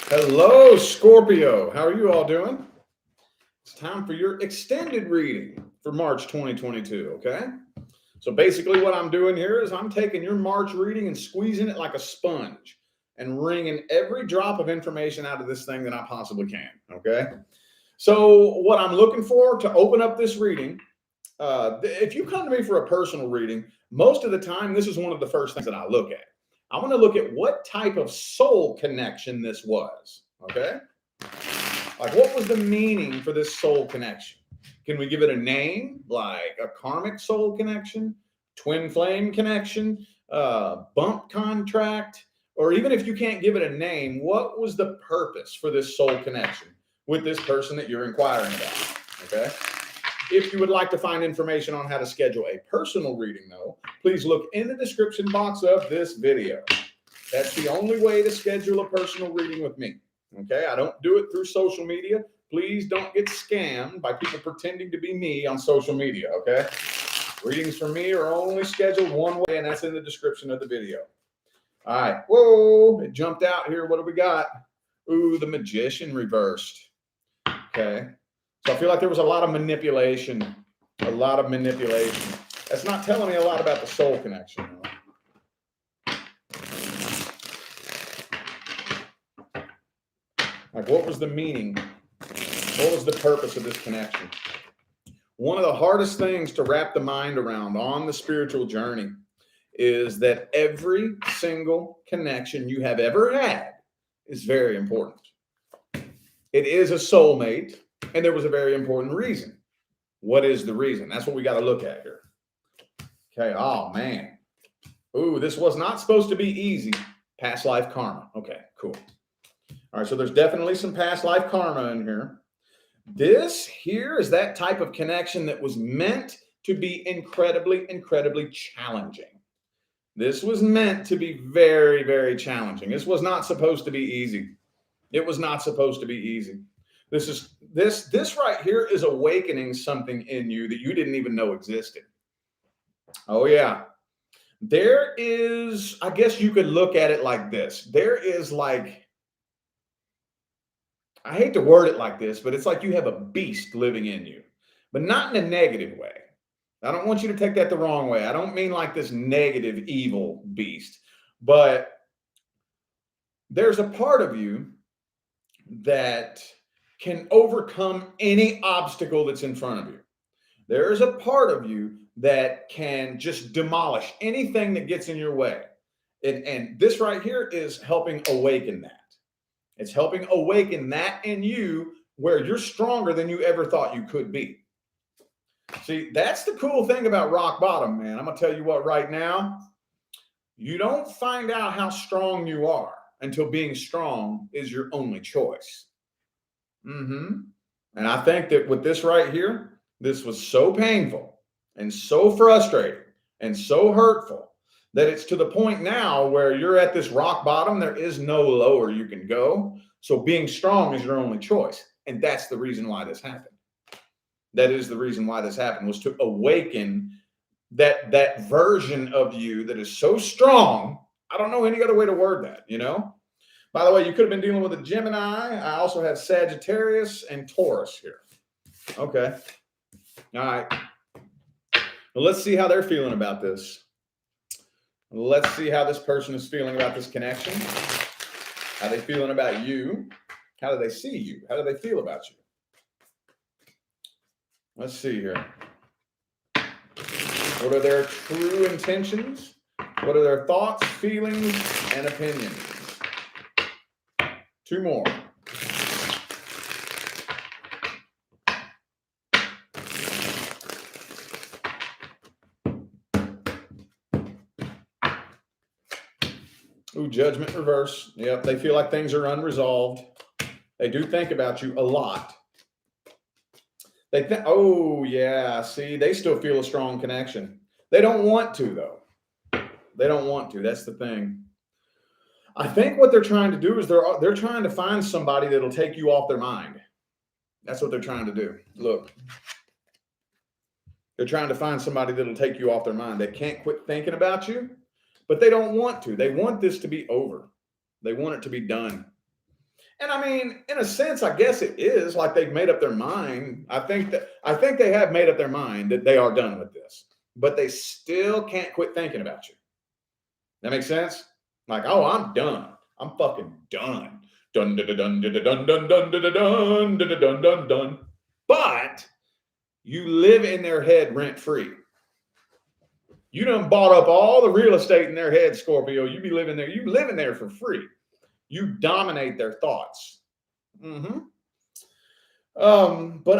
Hello, Scorpio. How are you all doing? It's time for your extended reading for March 2022, okay? So basically what I'm doing here is I'm taking your March reading and squeezing it like a sponge and wringing every drop of information out of this thing that I possibly can, okay? So what I'm looking for to open up this reading, if you come to me for a personal reading, most of the time, this is one of the first things that I look at. I want to look at what type of soul connection this was, okay? Like, what was the meaning for this soul connection? Can we give it a name, like a karmic soul connection, twin flame connection, bump contract? Or even if you can't give it a name, what was the purpose for this soul connection with this person that you're inquiring about, okay? If you would like to find information on how to schedule a personal reading, though, please look in the description box of this video. That's the only way to schedule a personal reading with me. Okay, I don't do it through social media. Please don't get scammed by people pretending to be me on social media. Okay, readings from me are only scheduled one way, and that's in the description of the video. All right, whoa, it jumped out here. What do we got? Ooh, the Magician reversed. Okay. So I feel like there was a lot of manipulation, That's not telling me a lot about the soul connection, though. Like, what was the meaning? What was the purpose of this connection? One of the hardest things to wrap the mind around on the spiritual journey is that every single connection you have ever had is very important. It is a soulmate. And there was a very important reason. What is the reason? That's what we got to look at here. Okay. Oh, man. Ooh, this was not supposed to be easy. Past life karma. Okay, cool. All right. So there's definitely some past life karma in here. This here is that type of connection that was meant to be incredibly, incredibly challenging. This was meant to be very, very challenging. This was not supposed to be easy. It was not supposed to be easy. This right here is awakening something in you that you didn't even know existed. Oh yeah. There is, I guess you could look at it like this. There is like, I hate to word it like this, but it's like you have a beast living in you, but not in a negative way. I don't want you to take that the wrong way. I don't mean like this negative, evil beast, but there's a part of you that can overcome any obstacle that's in front of you. There is a part of you that can just demolish anything that gets in your way. And this right here is helping awaken that. It's helping awaken that in you where you're stronger than you ever thought you could be. See, that's the cool thing about rock bottom, man. I'm going to tell you what right now, you don't find out how strong you are until being strong is your only choice. And I think that with this right here, this was so painful and so frustrating and so hurtful that it's to the point now where you're at this rock bottom. There is no lower you can go. So being strong is your only choice. And that's the reason why this happened. That is the reason why this happened, was to awaken that version of you that is so strong. I don't know any other way to word that, you know? By the way, you could have been dealing with a Gemini. I also have Sagittarius and Taurus here. Okay. All right. Well, let's see how they're feeling about this. Let's see how this person is feeling about this connection. How they feeling about you? How do they see you? How do they feel about you? Let's see here. What are their true intentions? What are their thoughts, feelings, and opinions? Two more. Ooh, Judgment reverse. Yep, they feel like things are unresolved. They do think about you a lot. They think, oh yeah, see, they still feel a strong connection. They don't want to, though. They don't want to. That's the thing. I think what they're trying to do is they're trying to find somebody that'll take you off their mind. That's what they're trying to do. Look, they're trying to find somebody that'll take you off their mind. They can't quit thinking about you, but they don't want to. They want this to be over. They want it to be done. And I mean, in a sense, I guess it is like they've made up their mind. I think they have made up their mind that they are done with this, but they still can't quit thinking about you. That makes sense? Like, oh, I'm done. I'm fucking done. Dun dun dun dun dun dun dun dun dun dun dun dun dun. But you live in their head rent free. You done bought up all the real estate in their head, Scorpio. You be living there. You living there for free. You dominate their thoughts. Mm-hmm. But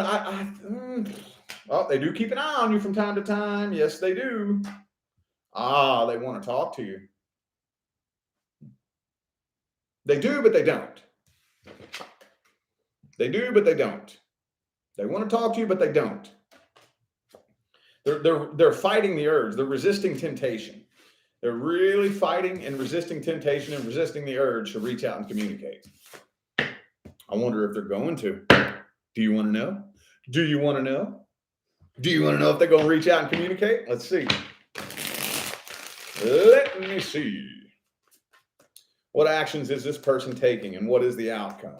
well, they do keep an eye on you from time to time. Yes, they do. They want to talk to you. They do, but they don't. They do, but they don't. They want to talk to you, but they don't. They're fighting the urge. They're resisting temptation. They're really fighting and resisting temptation and resisting the urge to reach out and communicate. I wonder if they're going to. Do you want to know? Do you want to know? Do you want to know if they're going to reach out and communicate? Let's see. Let me see. What actions is this person taking and what is the outcome?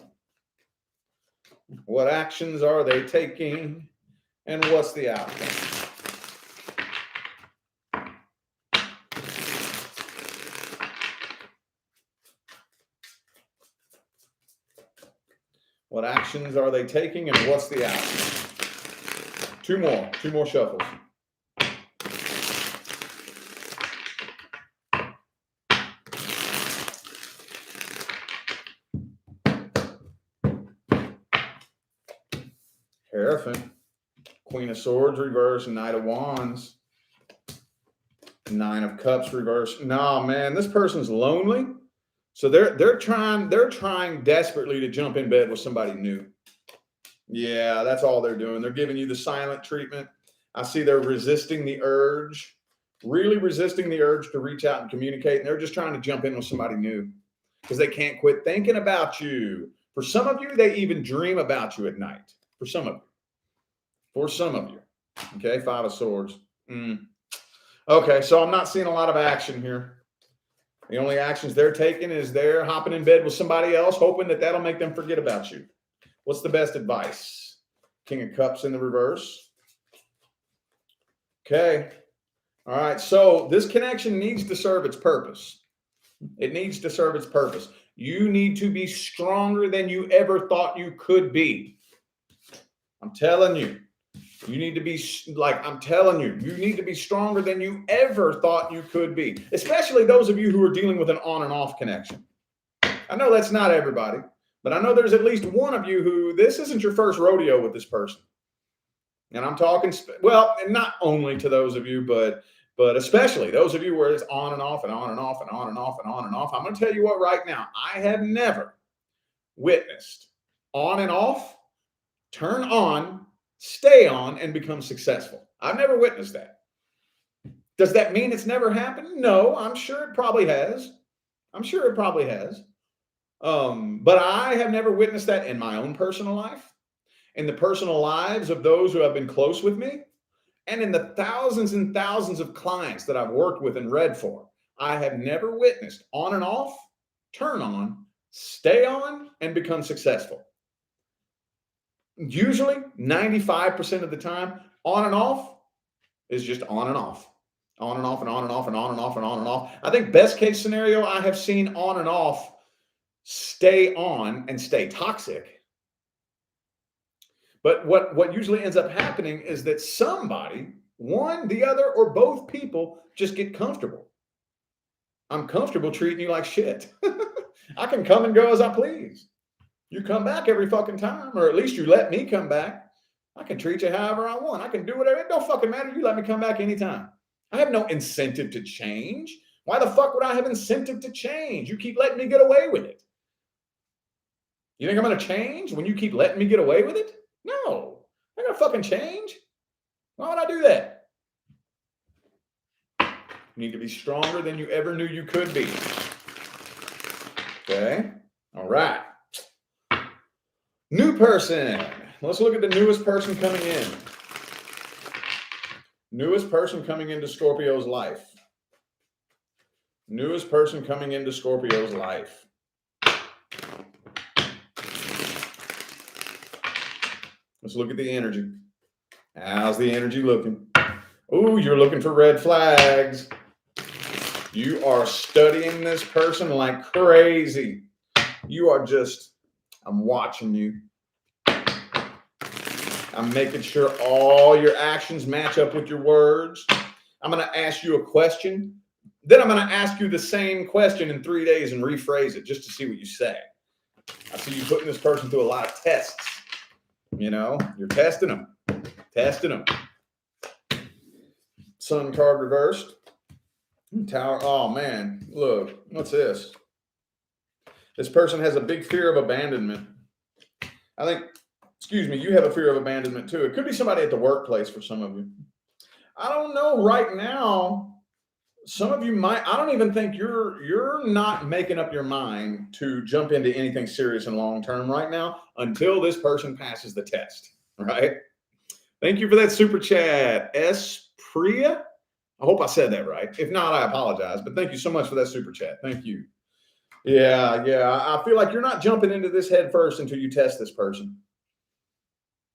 What actions are they taking and what's the outcome? What actions are they taking and what's the outcome? Two more shuffles. Hierophant, Queen of Swords reverse, Knight of Wands, Nine of Cups reverse. No, man, this person's lonely. So they're trying desperately to jump in bed with somebody new. Yeah, that's all they're doing. They're giving you the silent treatment. I see they're resisting the urge, really resisting the urge to reach out and communicate. And they're just trying to jump in with somebody new because they can't quit thinking about you. For some of you, they even dream about you at night. For some of you. Okay, Five of Swords. Okay, so I'm not seeing a lot of action here. The only actions they're taking is they're hopping in bed with somebody else, hoping that that'll make them forget about you. What's the best advice? King of Cups in the reverse. Okay. All right. So this connection needs to serve its purpose. It needs to serve its purpose. You need to be stronger than you ever thought you could be. I'm telling you. You need to be you need to be stronger than you ever thought you could be, especially those of you who are dealing with an on and off connection. I know that's not everybody, but I know there's at least one of you who this isn't your first rodeo with this person. And I'm talking, well, and not only to those of you, but especially those of you where it's on and off and on and off and on and off and on and off. I'm going to tell you what right now, I have never witnessed on and off, turn on, stay on, and become successful. I've never witnessed that. Does that mean it's never happened? No, I'm sure it probably has. But I have never witnessed that in my own personal life, in the personal lives of those who have been close with me, and in the thousands and thousands of clients that I've worked with and read for. I have never witnessed on and off, turn on, stay on, and become successful. Usually 95% of the time, on and off is just on and off. On and off and on and off and on and off and on and off. I think best case scenario, I have seen on and off stay on and stay toxic. But what usually ends up happening is that somebody, one, the other, or both people just get comfortable. I'm comfortable treating you like shit. I can come and go as I please. You come back every fucking time, or at least you let me come back. I can treat you however I want. I can do whatever. It don't fucking matter. You let me come back anytime. I have no incentive to change. Why the fuck would I have incentive to change? You keep letting me get away with it. You think I'm going to change when you keep letting me get away with it? No. I'm going to fucking change. Why would I do that? You need to be stronger than you ever knew you could be. Okay? All right. New person. Let's look at the newest person coming in. Newest person coming into Scorpio's life. Newest person coming into Scorpio's life. Let's look at the energy. How's the energy looking? Oh, you're looking for red flags. You are studying this person like crazy. You are just, I'm watching you. I'm making sure all your actions match up with your words. I'm going to ask you a question. Then I'm going to ask you the same question in 3 days and rephrase it just to see what you say. I see you putting this person through a lot of tests. You're testing them. Sun card reversed. Tower. Oh, man. Look, what's this? This person has a big fear of abandonment. I think, you have a fear of abandonment too. It could be somebody at the workplace for some of you. I don't know right now. Some of you might, I don't even think you're not making up your mind to jump into anything serious and long-term right now until this person passes the test, right? Thank you for that super chat, Priya. I hope I said that right. If not, I apologize, but thank you so much for that super chat. Thank you. Yeah. I feel like you're not jumping into this head first until you test this person.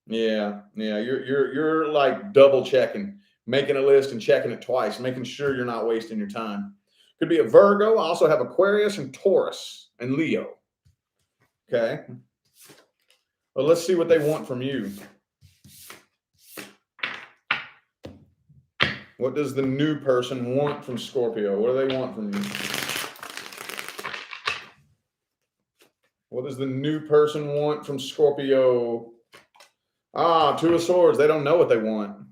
Yeah. You're like double checking, making a list and checking it twice, making sure you're not wasting your time. Could be a Virgo. I also have Aquarius and Taurus and Leo. Okay. Well, let's see what they want from you. What does the new person want from Scorpio? What do they want from you? What does the new person want from Scorpio? Two of Swords. They don't know what they want.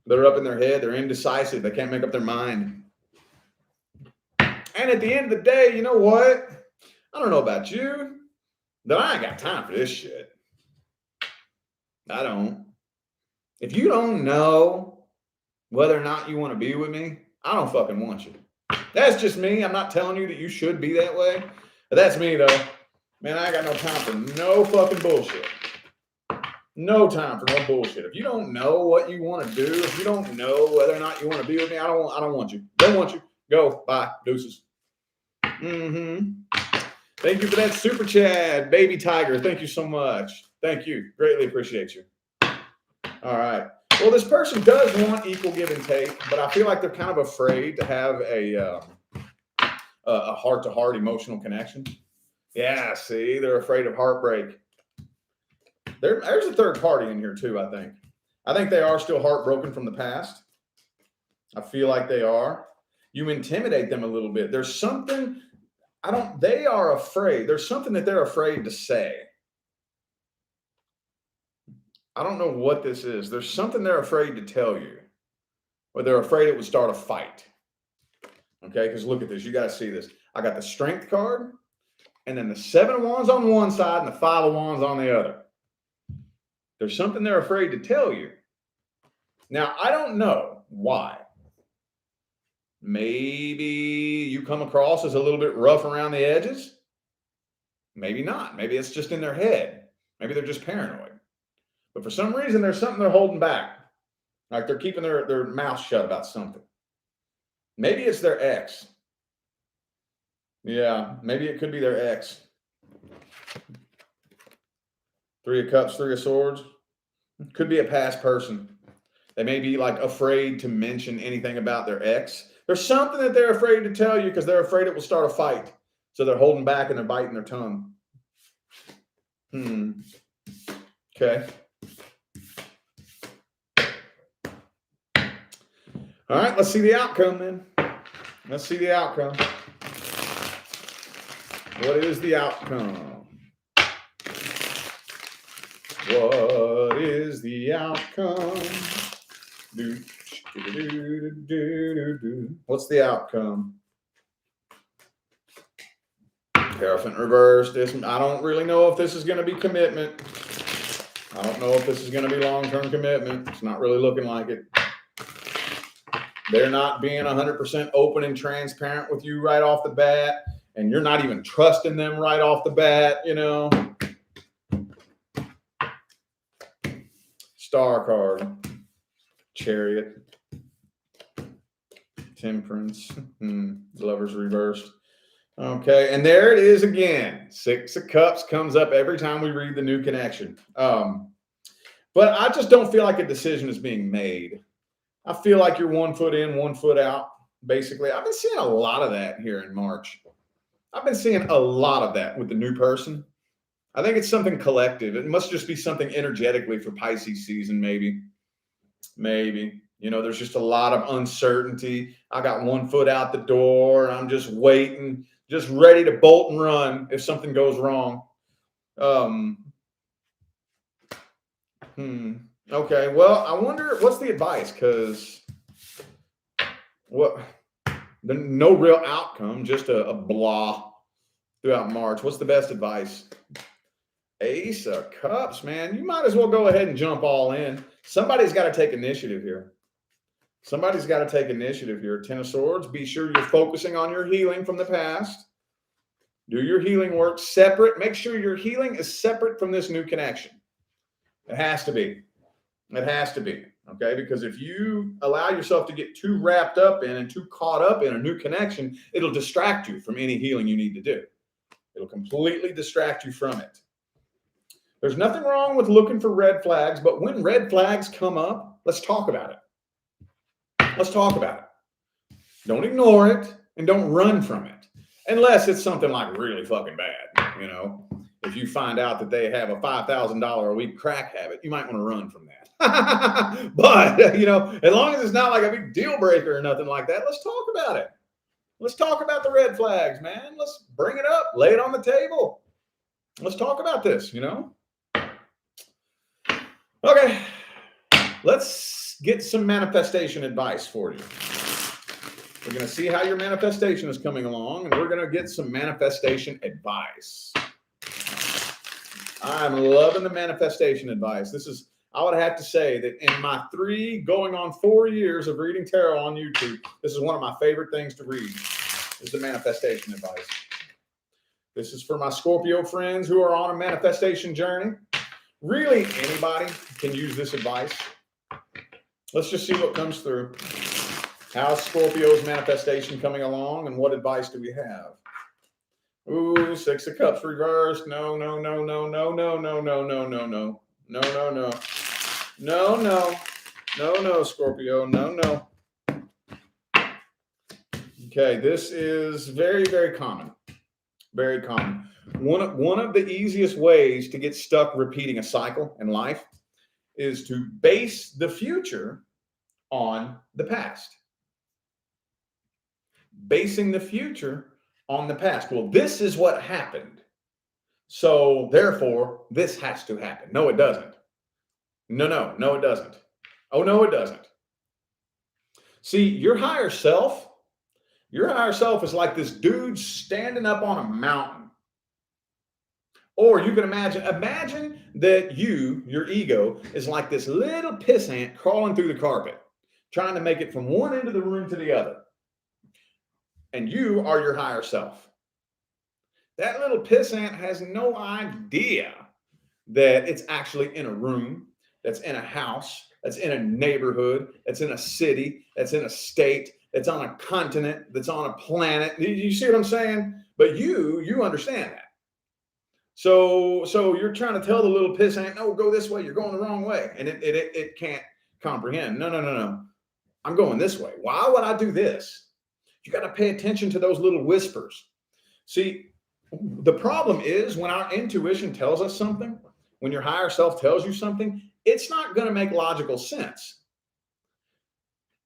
They're up in their head. They're indecisive. They can't make up their mind. And at the end of the day, you know what? I don't know about you, but I ain't got time for this shit. I don't. If you don't know whether or not you want to be with me, I don't fucking want you. That's just me. I'm not telling you that you should be that way. But that's me, though. Man, I ain't got no time for no fucking bullshit. No time for no bullshit. If you don't know what you want to do, if you don't know whether or not you want to be with me, I don't want you. Don't want you. Go. Bye. Deuces. Thank you for that super chat, Baby Tiger. Thank you so much. Thank you. Greatly appreciate you. All right. Well, this person does want equal give and take, but I feel like they're kind of afraid to have a heart-to-heart emotional connection. Yeah, see, they're afraid of heartbreak. There's a third party in here too, I think. I think they are still heartbroken from the past. I feel like they are. You intimidate them a little bit. There's something, they are afraid. There's something that they're afraid to say. I don't know what this is. There's something they're afraid to tell you, or they're afraid it would start a fight. Okay, because look at this. You got to see this. I got the Strength card, and then the 7 of Wands on one side and the 5 of Wands on the other. There's something they're afraid to tell you. Now, I don't know why. Maybe you come across as a little bit rough around the edges. Maybe not. Maybe it's just in their head. Maybe they're just paranoid. But for some reason, there's something they're holding back. Like they're keeping their mouth shut about something. Maybe it's their ex. Yeah, maybe it could be their ex. 3 of Cups, 3 of Swords. Could be a past person. They may be like afraid to mention anything about their ex. There's something that they're afraid to tell you because they're afraid it will start a fight. So they're holding back and they're biting their tongue. Okay. All right, let's see the outcome then. Let's see the outcome. What is the outcome? What is the outcome? What's the outcome? Hierophant reversed. I don't really know if this is going to be commitment. I don't know if this is going to be long-term commitment. It's not really looking like it. They're not being 100% open and transparent with you right off the bat, and you're not even trusting them right off the bat, you know. Star card, Chariot, Temperance, Lovers reversed. Okay, and there it is again. 6 of Cups comes up every time we read the new connection. But I just don't feel like a decision is being made. I feel like you're 1 foot in, 1 foot out, basically. I've been seeing a lot of that here in March. I've been seeing a lot of that with the new person. I think it's something collective. It must just be something energetically for Pisces season, maybe. Maybe. You know, there's just a lot of uncertainty. I got 1 foot out the door, and I'm just waiting, just ready to bolt and run if something goes wrong. Okay, well, I wonder what's the advice, because no real outcome, just a blah throughout March. What's the best advice? Ace of Cups, man. You might as well go ahead and jump all in. Somebody's got to take initiative here. Somebody's got to take initiative here. Ten of Swords, be sure you're focusing on your healing from the past. Do your healing work separate. Make sure your healing is separate from this new connection. It has to be. It has to be. Okay? Because if you allow yourself to get too wrapped up in and too caught up in a new connection, it'll distract you from any healing you need to do. It'll completely distract you from it. There's nothing wrong with looking for red flags, but when red flags come up, let's talk about it. Let's talk about it. Don't ignore it and don't run from it. Unless it's something like really fucking bad. You know, if you find out that they have a $5,000 a week crack habit, you might want to run from that. But, you know, as long as it's not like a big deal breaker or nothing like that, let's talk about it. Let's talk about the red flags, man. Let's bring it up, lay it on the table. Let's talk about this, you know? Okay, let's get some manifestation advice for you. We're going to see how your manifestation is coming along, and we're going to get some manifestation advice. I'm loving the manifestation advice. I would have to say that in my 3 going on 4 years of reading tarot on YouTube, this is one of my favorite things to read, is the manifestation advice. This is for my Scorpio friends who are on a manifestation journey. Really, anybody can use this advice. Let's just see what comes through. How's Scorpio's manifestation coming along, and what advice do we have? Ooh, 6 of Cups reversed. No, no, no, no, no, no, no, no, no, no, no. No, no, no. No, no. No, no, Scorpio. No, no. Okay, this is very, very common. Very common. One of the easiest ways to get stuck repeating a cycle in life is to base the future on the past. Basing the future on the past. Well, this is what happened, so therefore this has to happen. No, it doesn't. No, it doesn't. Oh, no, it doesn't. See, your higher self is like this dude standing up on a mountain. Or you can imagine that your ego is like this little pissant crawling through the carpet, trying to make it from one end of the room to the other. And you are your higher self. That little pissant has no idea that it's actually in a room, that's in a house, that's in a neighborhood, that's in a city, that's in a state, that's on a continent, that's on a planet. You see what I'm saying? But you understand that. So you're trying to tell the little pissant, no, go this way. You're going the wrong way. And it can't comprehend. No. I'm going this way. Why would I do this? You got to pay attention to those little whispers. See, the problem is when our intuition tells us something, when your higher self tells you something, it's not going to make logical sense.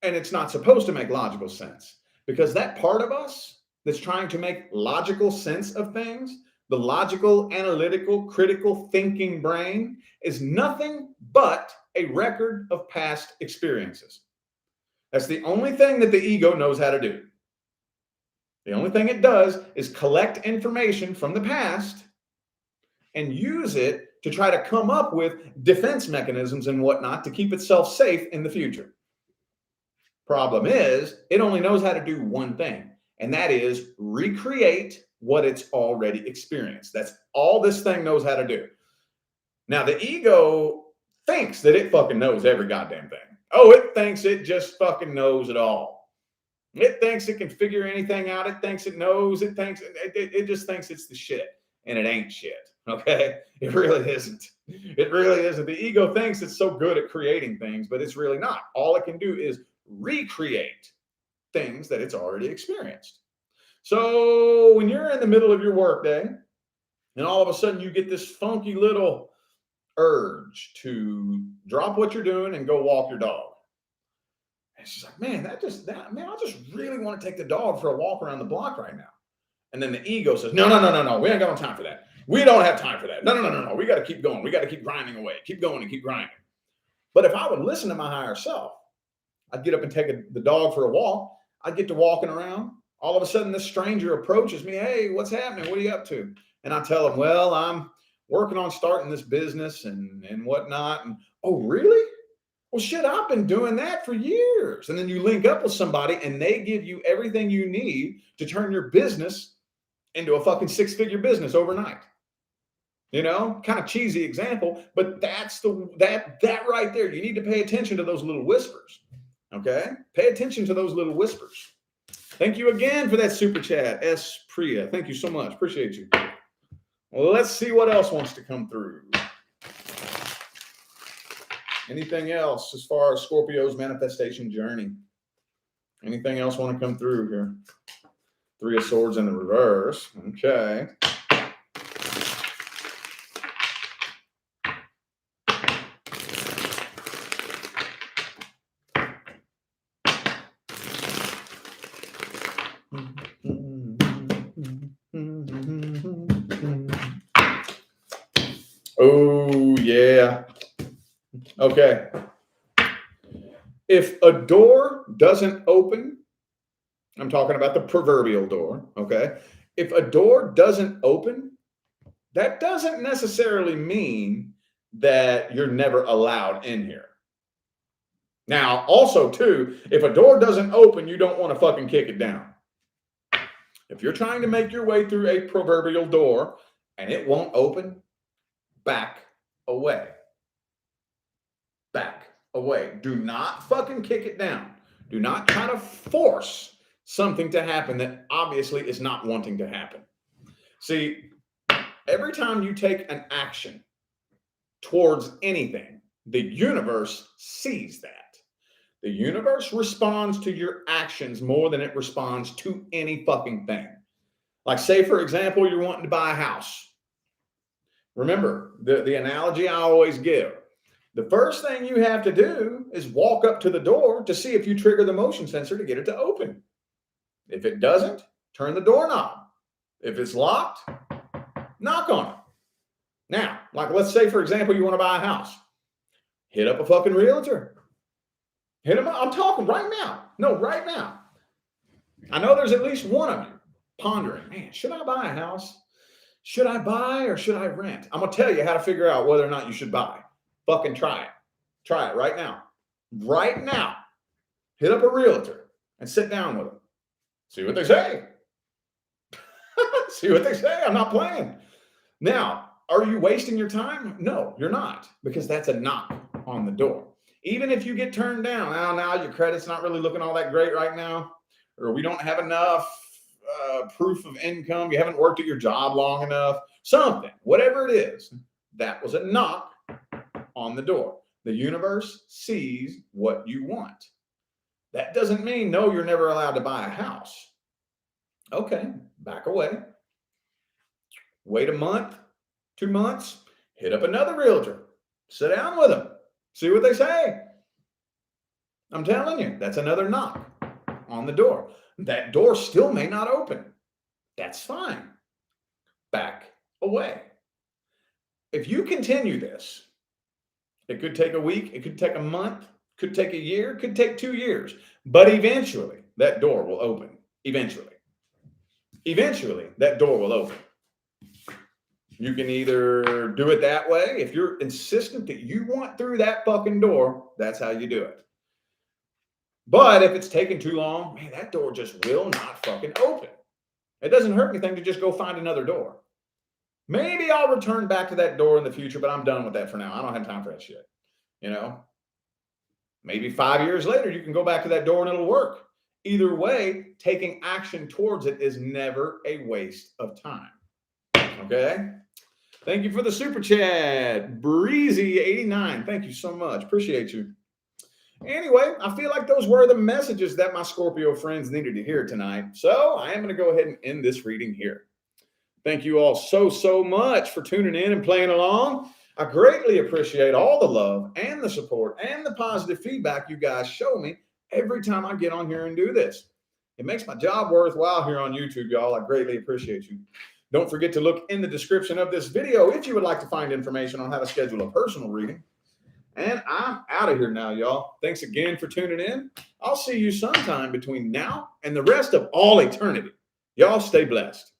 And it's not supposed to make logical sense, because that part of us that's trying to make logical sense of things, the logical, analytical, critical thinking brain, is nothing but a record of past experiences. That's the only thing that the ego knows how to do. The only thing it does is collect information from the past and use it to try to come up with defense mechanisms and whatnot to keep itself safe in the future. Problem is, it only knows how to do one thing, and that is recreate what it's already experienced. That's all this thing knows how to do. Now, the ego thinks that it fucking knows every goddamn thing. Oh, it thinks it just fucking knows it all. It thinks it can figure anything out. It thinks it knows. It just thinks it's the shit, and it ain't shit. Okay? It really isn't. It really isn't. The ego thinks it's so good at creating things, but it's really not. All it can do is recreate things that it's already experienced. So when you're in the middle of your workday and all of a sudden you get this funky little urge to drop what you're doing and go walk your dog. And she's like, man, man, I just really want to take the dog for a walk around the block right now. And then the ego says, no, no, no, no, no. We ain't got no time for that. We don't have time for that. No, no, no, no, no. We got to keep going. We got to keep grinding away. Keep going and keep grinding. But if I would listen to my higher self, I'd get up and take the dog for a walk. I'd get to walking around. All of a sudden, this stranger approaches me. Hey, what's happening? What are you up to? And I tell him, well, I'm working on starting this business and whatnot. And, oh, really? Well, shit, I've been doing that for years. And then you link up with somebody and they give you everything you need to turn your business into a fucking 6-figure business overnight. You know, kind of cheesy example, but that's that right there. You need to pay attention to those little whispers. Okay? Pay attention to those little whispers. Thank you again for that super chat, S. Priya. Thank you so much. Appreciate you. Well, let's see what else wants to come through. Anything else as far as Scorpio's manifestation journey? Anything else want to come through here? 3 of Swords in the reverse. Okay. Oh, yeah. Okay. If a door doesn't open, I'm talking about the proverbial door, okay? If a door doesn't open, that doesn't necessarily mean that you're never allowed in here. Now, also, too, if a door doesn't open, you don't want to fucking kick it down. If you're trying to make your way through a proverbial door and it won't open, back away. Back away. Do not fucking kick it down. Do not try to force something to happen that obviously is not wanting to happen. See, every time you take an action towards anything, the universe sees that. The universe responds to your actions more than it responds to any fucking thing. Like, say, for example, you're wanting to buy a house. Remember, the analogy I always give. The first thing you have to do is walk up to the door to see if you trigger the motion sensor to get it to open. If it doesn't, turn the doorknob. If it's locked, knock on it. Now, like, let's say, for example, you want to buy a house. Hit up a fucking realtor. Hit them up. I'm talking right now. No, right now. I know there's at least one of you pondering, man, should I buy a house? Should I buy or should I rent? I'm going to tell you how to figure out whether or not you should buy. Fucking try it. Try it right now. Right now. Hit up a realtor and sit down with them. See what they say. See what they say. I'm not playing. Now, are you wasting your time? No, you're not, because that's a knock on the door. Even if you get turned down, now your credit's not really looking all that great right now, or we don't have enough proof of income, you haven't worked at your job long enough, something, whatever it is, that was a knock on the door. The universe sees what you want. That doesn't mean, no, you're never allowed to buy a house. Okay, back away. Wait a month, 2 months, hit up another realtor. Sit down with them. See what they say. I'm telling you, that's another knock on the door. That door still may not open. That's fine. Back away. If you continue this, it could take a week, it could take a month, could take a year, could take 2 years, but eventually that door will open. Eventually. Eventually that door will open. You can either do it that way. If you're insistent that you want through that fucking door, that's how you do it. But if it's taking too long, man, that door just will not fucking open. It doesn't hurt anything to just go find another door. Maybe I'll return back to that door in the future, but I'm done with that for now. I don't have time for that shit. You know, maybe 5 years later, you can go back to that door and it'll work. Either way, taking action towards it is never a waste of time. Okay? Thank you for the super chat. Breezy89. Thank you so much. Appreciate you. Anyway, I feel like those were the messages that my Scorpio friends needed to hear tonight. So I am going to go ahead and end this reading here. Thank you all so much for tuning in and playing along. I greatly appreciate all the love and the support and the positive feedback you guys show me every time I get on here and do this. It makes my job worthwhile here on YouTube, y'all. I greatly appreciate you. Don't forget to look in the description of this video if you would like to find information on how to schedule a personal reading. And I'm out of here now, y'all. Thanks again for tuning in. I'll see you sometime between now and the rest of all eternity. Y'all stay blessed.